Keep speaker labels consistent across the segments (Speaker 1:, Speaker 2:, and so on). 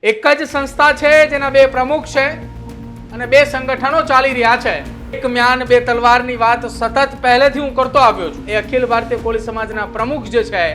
Speaker 1: એક જ સંસ્થા છે જેના બે પ્રમુખ છે અને બે સંગઠનો ચાલી રહ્યા છે. એક મ્યાન બે તલવારની વાત સતત પહેલેથી હું કરતો આવ્યો છું. એ અખિલ ભારતીય કોળી સમાજના પ્રમુખ જે છે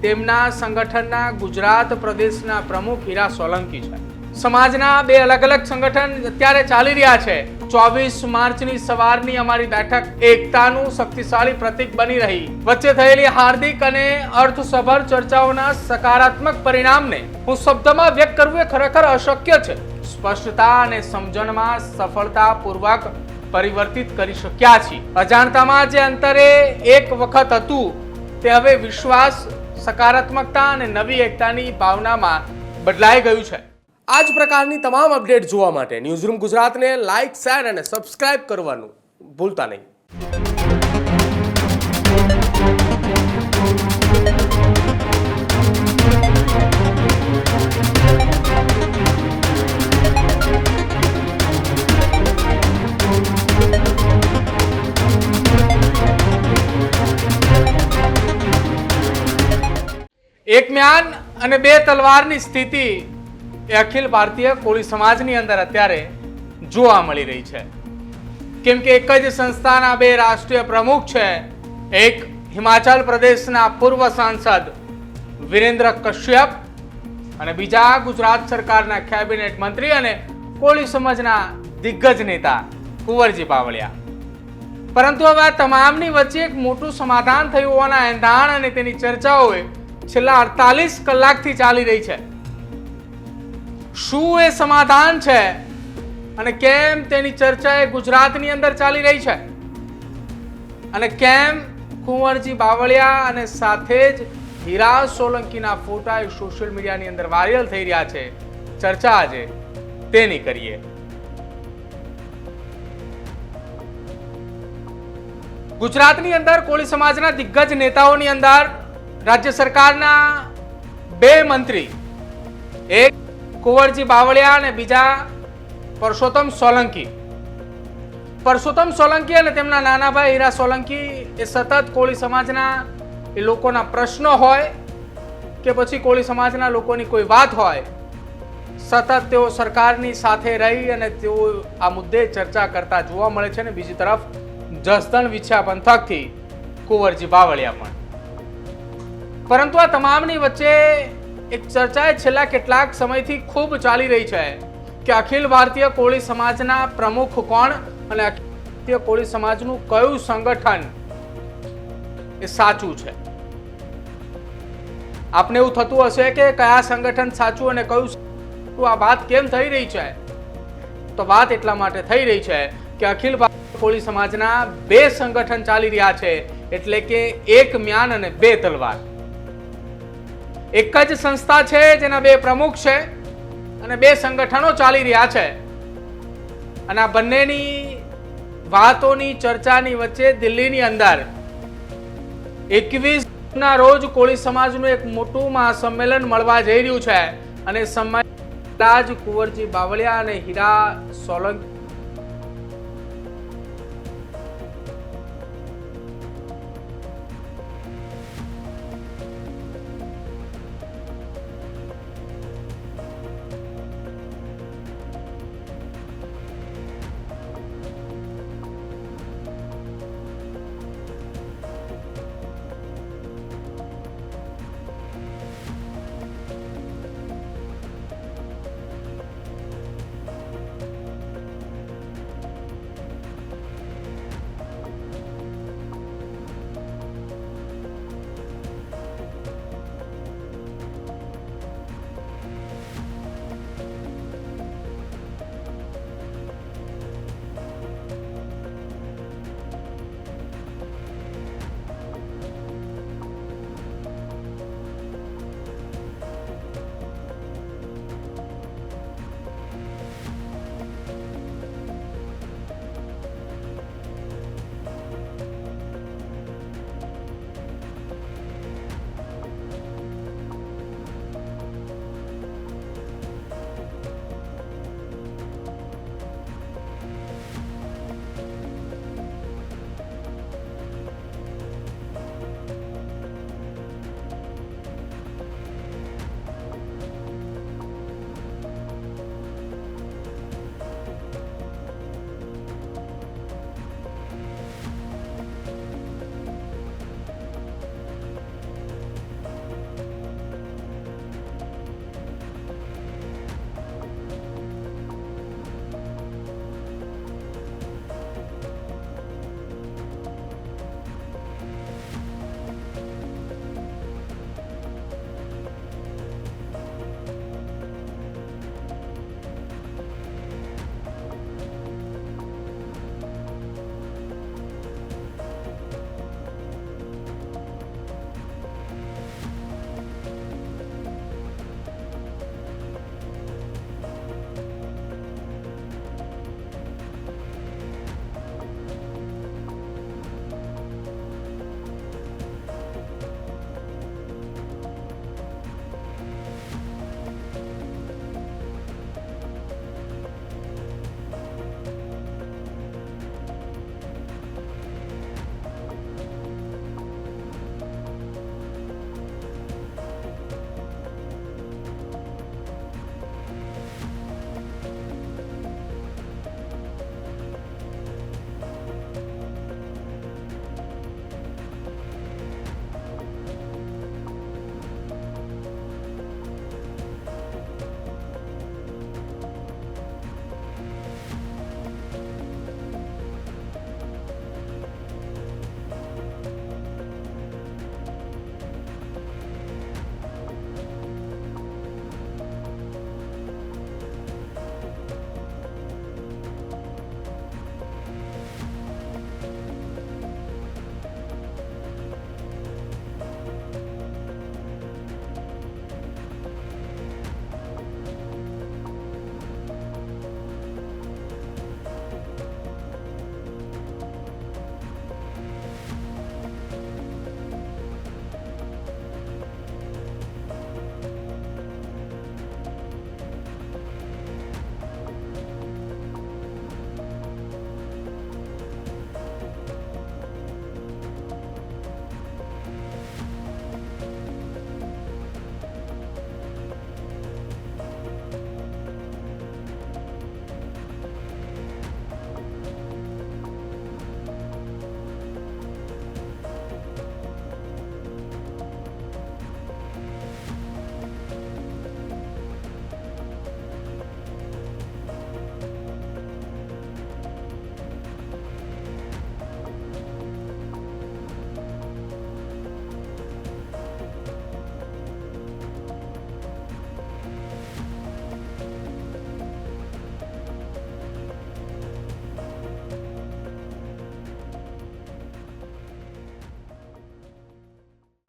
Speaker 1: તેમના સંગઠનના ગુજરાત પ્રદેશના પ્રમુખ હીરા સોલંકી છે. સમાજના બે અલગ અલગ સંગઠન અત્યારે ચાલી રહ્યા છે. 24 માર્ચની સવારની અમારી બેઠક એકતાનું શક્તિશાળી પ્રતીક બની રહી. વચ્ચે થયેલી હાર્દિક અને અર્થસભર ચર્ચાઓના સકારાત્મક પરિણામને હું શબ્દમાં વ્યક્ત કરવું એ ખરેખર અશક્ય છે. સ્પષ્ટતા અને સમજણમાં સફળતાપૂર્વક પરિવર્તિત કરી શક્યા છીએ. અજાણતામાં જે અંતરે એક વખત હતું તે હવે વિશ્વાસ, સકારાત્મકતા અને નવી એકતાની ભાવનામાં બદલાઈ ગયું છે. આ જ પ્રકારની તમામ અપડેટ જોવા માટે ન્યૂઝરૂમ ગુજરાતને લાઇક, શેર અને સબસ્ક્રાઇબ કરવાનું ભૂલતા નહીં. એક મ્યાન અને બે તલવારની સ્થિતિ એ અખિલ ભારતીય કોળી સમાજની અંદર અત્યારે જોવા મળી રહી છે. કેમ કે એક જ સંસ્થાના બે રાષ્ટ્રીય પ્રમુખ છે. એક હિમાચલ પ્રદેશના પૂર્વ સાંસદ વિરેન્દ્ર કશ્યપ અને બીજા ગુજરાત સરકારના કેબિનેટ મંત્રી અને કોળી સમાજના દિગ્ગજ નેતા કુંવરજી બાવળિયા. પરંતુ હવે આ તમામની વચ્ચે એક મોટું સમાધાન થયું હોવાના એંધાણ અને તેની ચર્ચાઓ છેલ્લા 48 કલાકથી ચાલી રહી છે. શું એ સમાધાન છે અને કેમ તેની ચર્ચા એ ગુજરાતની અંદર ચાલી રહી છે અને કેમ કુંવરજી બાવળિયા અને સાથે જ હીરા સોલંકીના ફોટા સોશિયલ મીડિયાની અંદર વાયરલ થઈ રહ્યા છે, ચર્ચા આજે તેની કરીએ. ગુજરાતની અંદર કોળી સમાજના દિગ્ગજ નેતાઓની અંદર રાજ્ય સરકારના બે મંત્રી, એક કુંવરજી બાવળિયા અને બીજા પરસોત્તમ સોલંકી. પરસોત્તમ સોલંકી અને તેમના નાના ભાઈ હીરા સોલંકી એ સતત કોળી સમાજના એ લોકોના પ્રશ્નો હોય કે પછી કોળી સમાજના લોકોની કોઈ વાત હોય, સતત તેઓ સરકારની સાથે રહી અને તેઓ આ મુદ્દે ચર્ચા કરતા જોવા મળે છે. અને બીજી તરફ જસદણ વિછા પંથકથી કુંવરજી બાવળિયા પણ. પરંતુ આ તમામની વચ્ચે એક ચર્ચા છેલ્લા કેટલાક સમયથી ખૂબ ચાલી રહી છે કે અખિલ ભારતીય કોળી સમાજના પ્રમુખ કોણ અને અખિલ ભારતીય કોળી સમાજનું કયું સંગઠન એ સાચું છે. આપને એવું થતું હશે કે કયા સંગઠન સાચું અને કયું સાચું. આ વાત કેમ થઈ રહી છે? તો વાત એટલા માટે થઈ રહી છે કે અખિલ ભારતીય કોળી સમાજના બે સંગઠન ચાલી રહ્યા છે, એટલે કે એક મ્યાન અને બે તલવાર. એક જ સંસ્થા છે જેના બે પ્રમુખ છે અને બે સંગઠનો ચાલી રહ્યા છે. અને આ બંનેની વાતોની ચર્ચાની વચ્ચે દિલ્હીની અંદર 21 ના રોજ કોળી સમાજનું એક મોટું મહાસંમેલન મળવા જઈ રહ્યું છે. અને સંમેલન કુંવરજી બાવળિયા અને હીરા સોલંકી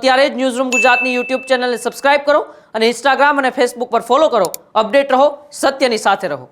Speaker 2: ત્યારે જ ન્યૂઝરૂમ ગુજરાતની યુટ્યુબ ચેનલને સબસ્ક્રાઇબ કરો અને ઇન્સ્ટાગ્રામ અને ફેસબુક પર ફોલો કરો. અપડેટ રહો, સત્યની સાથે રહો.